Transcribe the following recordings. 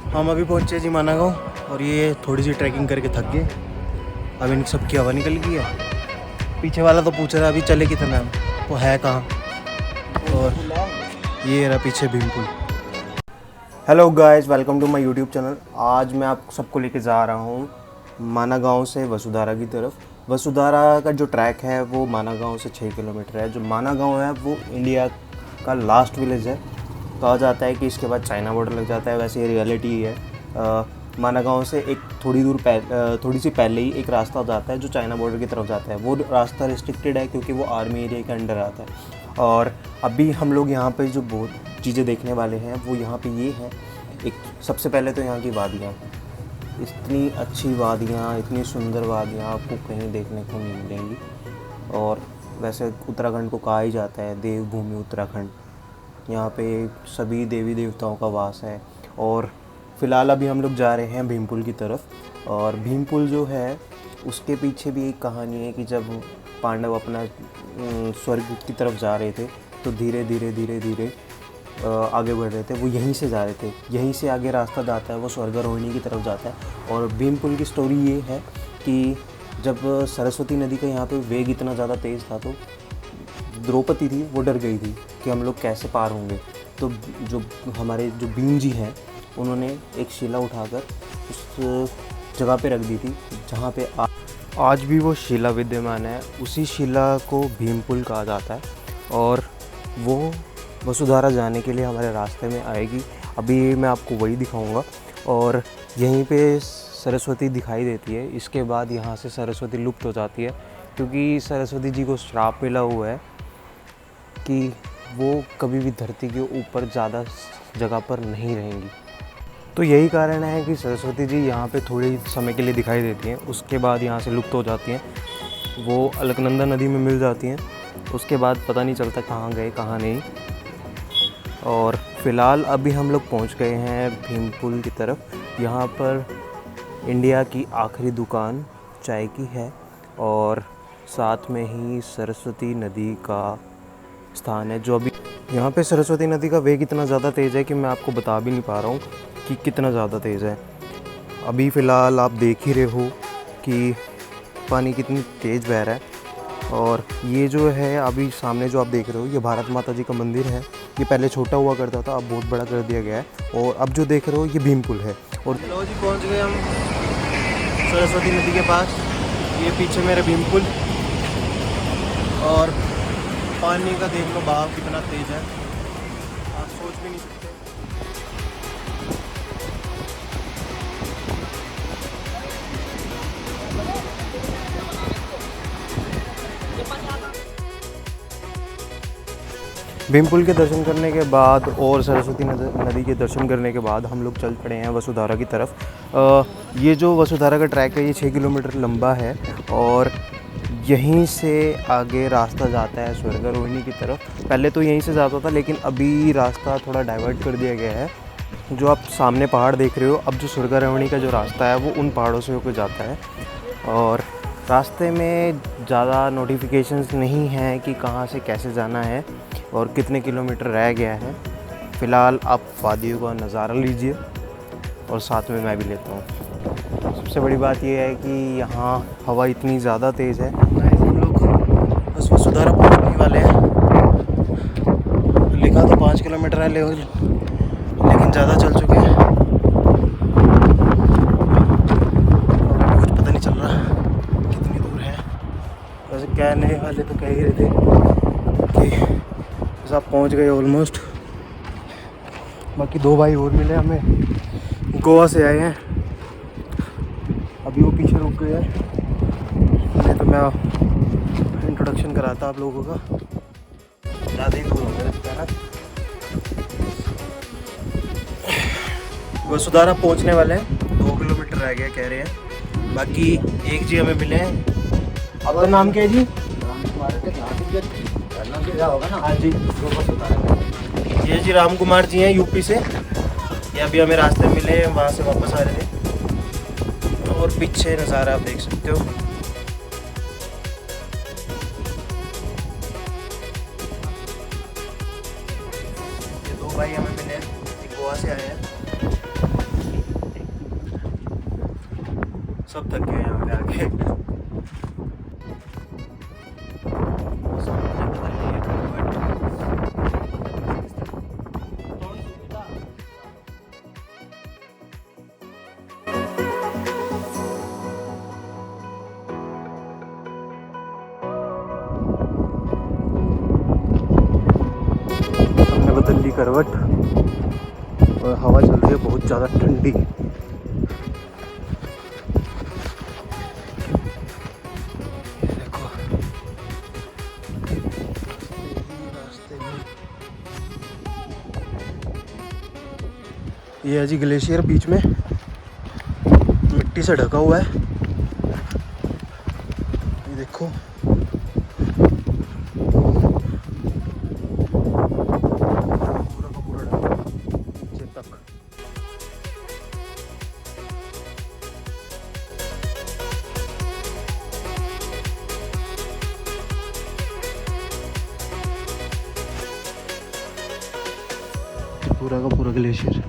हम अभी पहुँचे जी माना गाँव और ये थोड़ी सी ट्रैकिंग करके थक गए। अब इन सब की हवा निकल गई है। पीछे वाला तो पूछ रहा अभी चले कितना, वो है कहाँ। और ये रहा पीछे Bhimpul. Hello guys, welcome to my YouTube channel. आज मैं आप सबको लेके जा रहा हूँ माना गाँव से वसुधारा की तरफ। वसुधारा का जो ट्रैक है वो माना गाँव से 6 किलोमीटर है। जो माना गाँव है वो इंडिया का लास्ट विलेज है। कहा जाता है कि इसके बाद चाइना बॉर्डर लग जाता है, वैसे ये रियलिटी ही है। माना गाँव से एक थोड़ी सी पहले ही एक रास्ता जाता है जो चाइना बॉर्डर की तरफ जाता है। वो रास्ता रिस्ट्रिक्टेड है क्योंकि वो आर्मी एरिया के अंडर आता है। और अभी हम लोग यहाँ पे जो बहुत चीज़ें देखने वाले हैं वो यहाँ पे ये है। एक सबसे पहले तो यहाँ की वादियाँ, इतनी अच्छी वादियाँ, इतनी सुंदर वादियाँ आपको कहीं देखने को नहीं मिलेंगी। और वैसे उत्तराखंड को कहा ही जाता है देवभूमि उत्तराखंड। यहाँ पे सभी देवी देवताओं का वास है। और फ़िलहाल अभी हम लोग जा रहे हैं भीमपुल की तरफ। और भीमपुल जो है उसके पीछे भी एक कहानी है कि जब पांडव अपना स्वर्ग की तरफ जा रहे थे तो धीरे धीरे आगे बढ़ रहे थे। वो यहीं से जा रहे थे, यहीं से आगे रास्ता जाता है वो स्वर्गारोहिणी की तरफ जाता है। और भीमपुल की स्टोरी ये है कि जब सरस्वती नदी का यहाँ पे वेग इतना ज़्यादा तेज़ था तो द्रौपदी थी वो डर गई थी कि हम लोग कैसे पार होंगे। तो जो हमारे जो भीम जी हैं उन्होंने एक शिला उठाकर उस जगह पे रख दी थी जहाँ पे आज भी वो शिला विद्यमान है। उसी शिला को भीमपुल कहा जाता है और वो वसुधारा जाने के लिए हमारे रास्ते में आएगी। अभी मैं आपको वही दिखाऊंगा। और यहीं पे सरस्वती दिखाई देती है। इसके बाद यहाँ से सरस्वती लुप्त हो जाती है क्योंकि सरस्वती जी को श्राप मिला हुआ है कि वो कभी भी धरती के ऊपर ज़्यादा जगह पर नहीं रहेंगी। तो यही कारण है कि सरस्वती जी यहाँ पे थोड़े समय के लिए दिखाई देती हैं, उसके बाद यहाँ से लुप्त हो जाती हैं। वो अलकनंदा नदी में मिल जाती हैं, उसके बाद पता नहीं चलता कहाँ गए कहाँ नहीं। और फ़िलहाल अभी हम लोग पहुँच गए हैं भीमपुल की तरफ। यहाँ पर इंडिया की आखिरी दुकान चाय की है और साथ में ही सरस्वती नदी का स्थान है। जो अभी यहाँ पे सरस्वती नदी का वेग इतना ज़्यादा तेज़ है कि मैं आपको बता भी नहीं पा रहा हूँ कि कितना ज़्यादा तेज़ है। अभी फ़िलहाल आप देख ही रहे हो कि पानी कितनी तेज़ बह रहा है। और ये जो है अभी सामने जो आप देख रहे हो ये भारत माता जी का मंदिर है। ये पहले छोटा हुआ करता था, अब बहुत बड़ा कर दिया गया है। और अब जो देख रहे हो ये भीमपुल है। और लो जी पहुँच गए हम सरस्वती नदी के पास। ये पीछे मेरा भीमपुल और पानी का देख लो बहाव कितना तेज़ है, आप सोच भी नहीं सकते। भीमपुल के दर्शन करने के बाद और सरस्वती नदी के दर्शन करने के बाद हम लोग चल पड़े हैं वसुधारा की तरफ। ये जो वसुधारा का ट्रैक है ये 6 किलोमीटर लंबा है और यहीं से आगे रास्ता जाता है स्वर्गारोहिणी की तरफ। पहले तो यहीं से जाता था लेकिन अभी रास्ता थोड़ा डाइवर्ट कर दिया गया है। जो आप सामने पहाड़ देख रहे हो, अब जो स्वर्गारोहिणी का जो रास्ता है वो उन पहाड़ों से होकर जाता है। और रास्ते में ज़्यादा नोटिफिकेशंस नहीं हैं कि कहाँ से कैसे जाना है और कितने किलोमीटर रह गया है। फ़िलहाल आप वादियों का नज़ारा लीजिए और साथ में मैं भी लेता हूँ। सबसे बड़ी बात यह है कि यहाँ हवा इतनी ज़्यादा तेज़ है। हम लोग बस वसुधारा पहुँचने वाले हैं। लिखा तो 5 किलोमीटर है लेकिन ज़्यादा चल चुके हैं। कुछ पता नहीं चल रहा कितनी दूर है। वैसे कहने वाले तो कह ही रहे थे कि बस आप पहुँच गए ऑलमोस्ट। बाकी 2 भाई और मिले हमें, गोवा से आए हैं। अभी वो पीछे रुक गए हैं, नहीं तो मैं इंट्रोडक्शन कराता आप लोगों का। ज़्यादा ही दूर हो गया है ना। वसुधारा पहुंचने वाले हैं, 2 किलोमीटर रह गया कह रहे हैं। बाकी एक जी हमें मिले हैं। आपका नाम क्या है जी? हाँ जी, ये जी राम कुमार जी हैं यूपी से। ये अभी हमें रास्ते में मिले, वहाँ से वापस आ रहे थे। और पीछे नज़ारा आप देख सकते हो। ये 2 भाई हमें मिले हैं, गोवा से आए हैं। सब थक गए यहाँ पे आके। हमने बदल ली करवट और हवा चल रही है बहुत ज़्यादा ठंडी। ये है जी ग्लेशियर, बीच में मिट्टी से ढका हुआ है। ये देखो पूरा का पूरा ढका नीचे तक। पूरा का पूरा ग्लेशियर।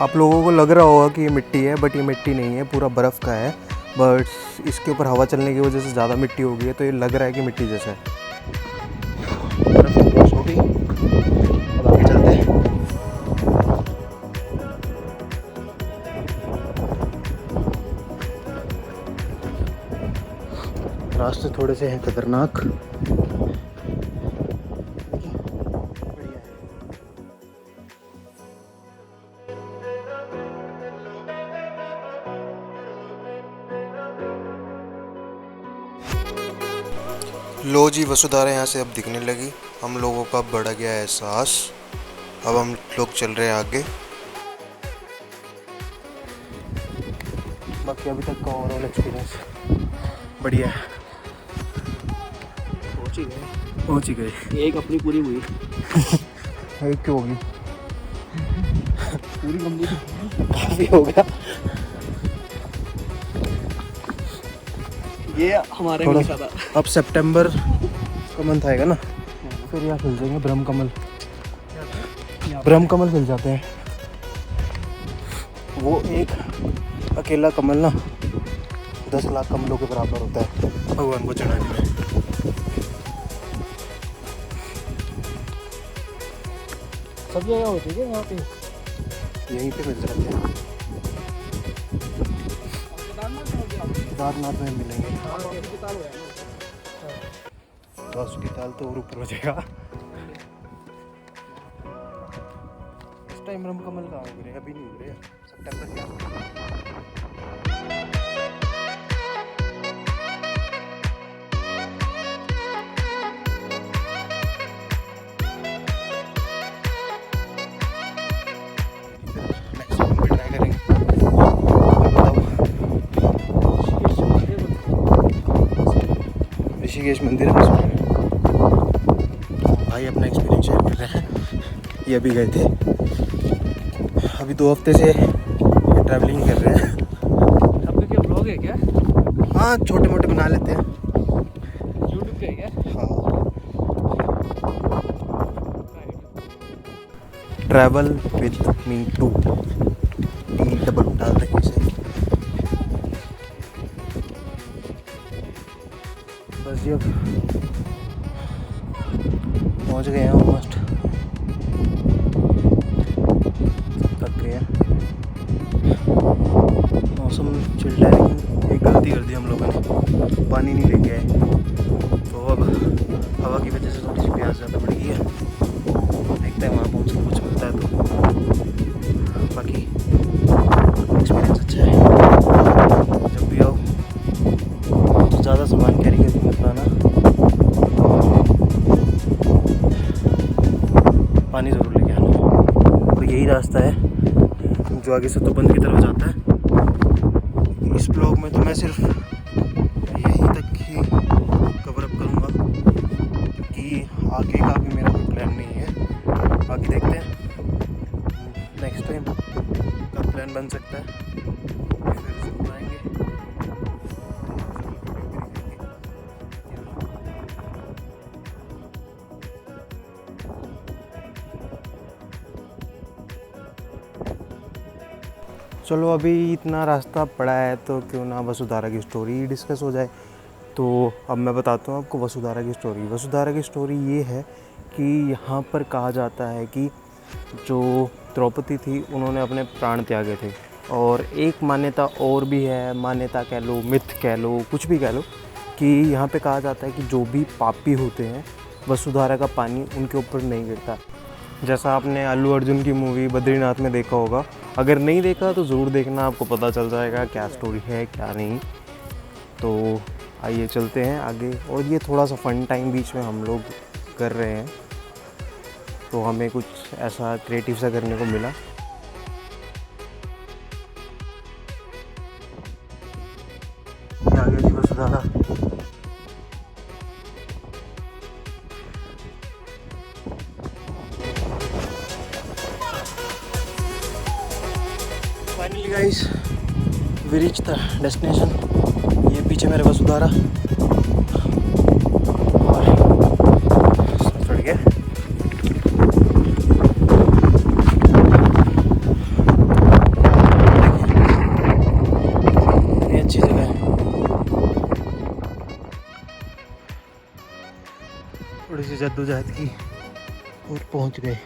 आप लोगों को लग रहा होगा कि ये मिट्टी है, बट ये मिट्टी नहीं है, पूरा बर्फ़ का है। बट इसके ऊपर हवा चलने की वजह से ज़्यादा मिट्टी हो गई है, तो ये लग रहा है कि मिट्टी जैसा है। बर्फ़ क्रॉस हो गई, अब आगे चलते हैं। रास्ते थोड़े से हैं खतरनाक। लो जी, वसुधारा यहाँ से अब दिखने लगी। हम लोगों का बढ़ गया एहसास। अब हम लोग चल रहे हैं आगे। बाकी अभी तक का ओवरऑल एक्सपीरियंस बढ़िया है। पहुँच ही गए। एक अपनी पूरी हुई। एक क्यों होगी? पूरी कंप्लीट काफ़ी हो गया। ये हमारे थोड़ा सा अब सितंबर का मंथ आएगा ना, फिर यहाँ खिल जाएंगे ब्रह्म कमल। ब्रह्म कमल खिल जाते हैं। वो एक अकेला कमल ना 10 लाख कमलों के बराबर होता है भगवान को चढ़ाने में। सब जगह होती है यहाँ पे, यहीं पे मिल जाते हैं। केदारनाथ में मिलेंगे। बासु की ताल तो और ऊपर हो जाएगा। इस टाइम ब्रह्म कमल कहाँ उग रहे हैं? अभी नहीं उग रहे, सितंबर के। ऋषिकेश मंदिर है भाई। अपना एक्सपीरियंस शेयर कर रहे हैं। ये अभी गए थे, अभी 2 हफ्ते से ट्रैवलिंग कर रहे हैं। आपका क्या ब्लॉग है क्या? हाँ, छोटे मोटे बना लेते हैं। यूट्यूब पे है क्या? हाँ। Travel with me to double डाल दें इसे। बस जी, अब पहुँच गए हैं ऑलमोस्ट। थक गए हैं। मौसम चिल्ड है, लेकिन एक गलती कर दी हम लोगों ने, पानी नहीं लेके आए। तो अब हवा की वजह से थोड़ी सी प्यास ज़्यादा बढ़ गई है। देखते हैं वहाँ पहुँच के कुछ मिलता है तो। बाकी एक्सपीरियंस अच्छा है। जब भी आओ तो ज़्यादा सामान कैरी करके मत लाना, पानी ज़रूर लेके आना। और यही रास्ता है जो आगे से तो बंद की तरफ जाता है। इस ब्लॉग में तो मैं सिर्फ यहीं तक ही कवर अप करूँगा, क्योंकि आगे का भी मेरा कोई प्लान नहीं है। बाकी देखते हैं नेक्स्ट टाइम कब प्लान बन सकता है, फिर ज़रूर आएंगे। चलो अभी इतना रास्ता पड़ा है तो क्यों ना वसुधारा की स्टोरी डिस्कस हो जाए। तो अब मैं बताता हूँ आपको वसुधारा की स्टोरी। वसुधारा की स्टोरी ये है कि यहाँ पर कहा जाता है कि जो द्रौपदी थी उन्होंने अपने प्राण त्यागे थे। और एक मान्यता और भी है, मान्यता कह लो, मिथ कह लो, कुछ भी कह लो, कि यहाँ पे कहा जाता है कि जो भी पापी होते हैं वसुधारा का पानी उनके ऊपर नहीं गिरता। जैसा आपने अल्लू अर्जुन की मूवी बद्रीनाथ में देखा होगा, अगर नहीं देखा तो ज़रूर देखना, आपको पता चल जाएगा क्या स्टोरी है क्या नहीं। तो आइए चलते हैं आगे। और ये थोड़ा सा फ़न टाइम बीच में हम लोग कर रहे हैं, तो हमें कुछ ऐसा क्रिएटिव सा करने को मिला। ये आ गया जी Vasudhara. Finally guys we reach the destination. ये पीछे मेरे वसुधारा और सब चढ़ गया। ये अच्छी जगह है, थोड़ी सी जद्दोजहद की और पहुंच गए।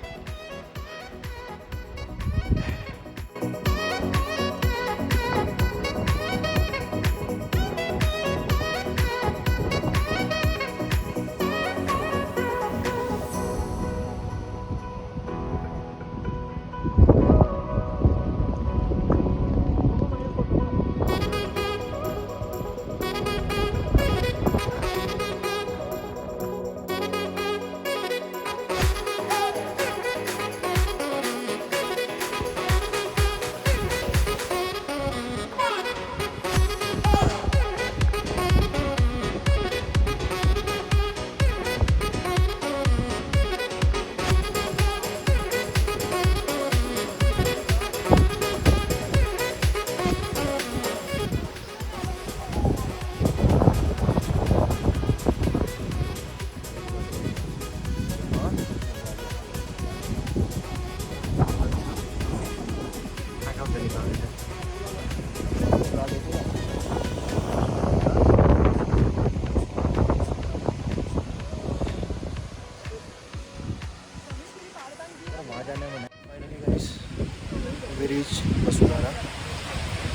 वसुधारा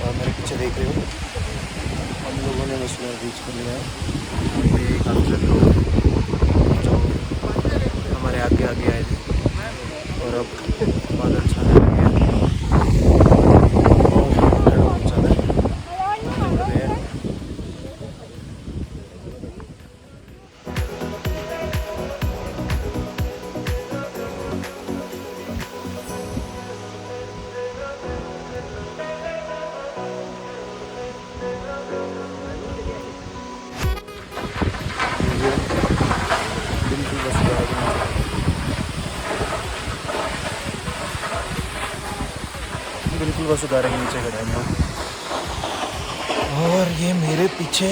और मेरे पीछे देख रहे हो हम लोगों ने वसुधारा रीच कर लिया है। ये काफ़ी लोग जो हमारे आगे आगे आए थे और अब बादल छाने लगे हैं। बिल्कुल वसुधारा के नीचे खड़े हैं और ये मेरे पीछे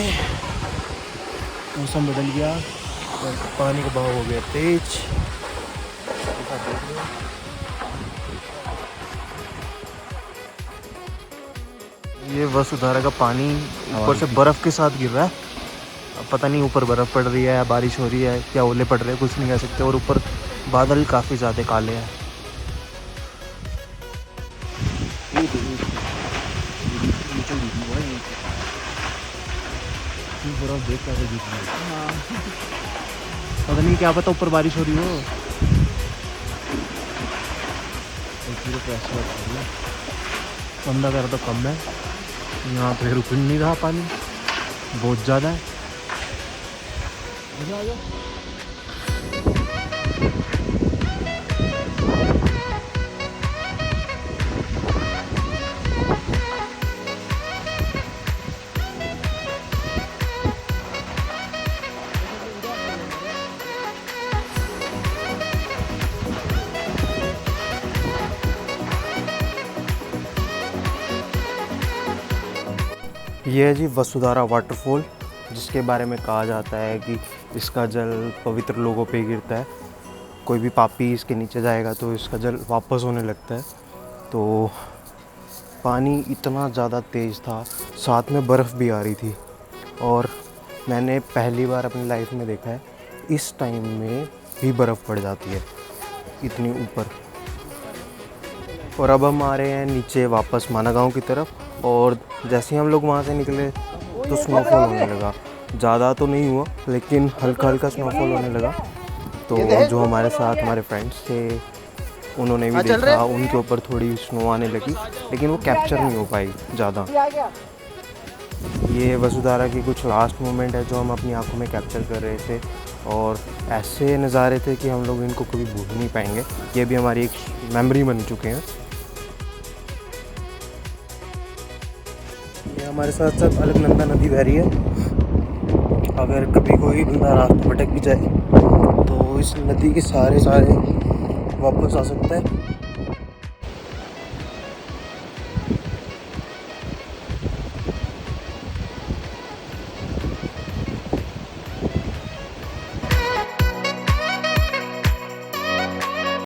मौसम बदल गया और पानी का बहाव हो गया तेज। ये वसुधारा का पानी ऊपर से बर्फ़ के साथ गिर रहा है। अब पता नहीं ऊपर बर्फ़ पड़ रही है या बारिश हो रही है क्या ओले पड़ रहे हैं, कुछ नहीं कह सकते। और ऊपर बादल काफ़ी ज़्यादा काले हैं। पता नहीं क्या पता ऊपर बारिश हो रही हो। बंदा कर तो कम है, यहाँ पे रुक नहीं रहा, पानी बहुत ज़्यादा है। ये है जी वसुधारा वाटरफॉल, जिसके बारे में कहा जाता है कि इसका जल पवित्र लोगों पे गिरता है। कोई भी पापी इसके नीचे जाएगा तो इसका जल वापस होने लगता है। तो पानी इतना ज़्यादा तेज़ था, साथ में बर्फ़ भी आ रही थी। और मैंने पहली बार अपनी लाइफ में देखा है इस टाइम में भी बर्फ़ पड़ जाती है इतनी ऊपर। और अब हम आ रहे हैं नीचे वापस माना गाँव की तरफ। और जैसे ही हम लोग वहाँ से निकले तो स्नोफॉल होने लगा। ज़्यादा तो नहीं हुआ लेकिन हल्का हल्का स्नोफॉल होने लगा। तो जो हमारे साथ हमारे फ्रेंड्स थे उन्होंने भी देखा, उनके ऊपर थोड़ी स्नो आने लगी लेकिन वो कैप्चर नहीं हो पाई ज़्यादा। ये वसुधारा की कुछ लास्ट मोमेंट है जो हम अपनी आंखों में कैप्चर कर रहे थे। और ऐसे नज़ारे थे कि हम लोग इनको कभी भूल नहीं पाएंगे। ये भी हमारी एक मेमोरी बन चुके हैं। ये हमारे साथ साथ अलकनंदा नदी बह रही है। अगर कभी कोई बंदा रास्ता भटक भी जाए तो इस नदी के सहारे वापस आ सकता है।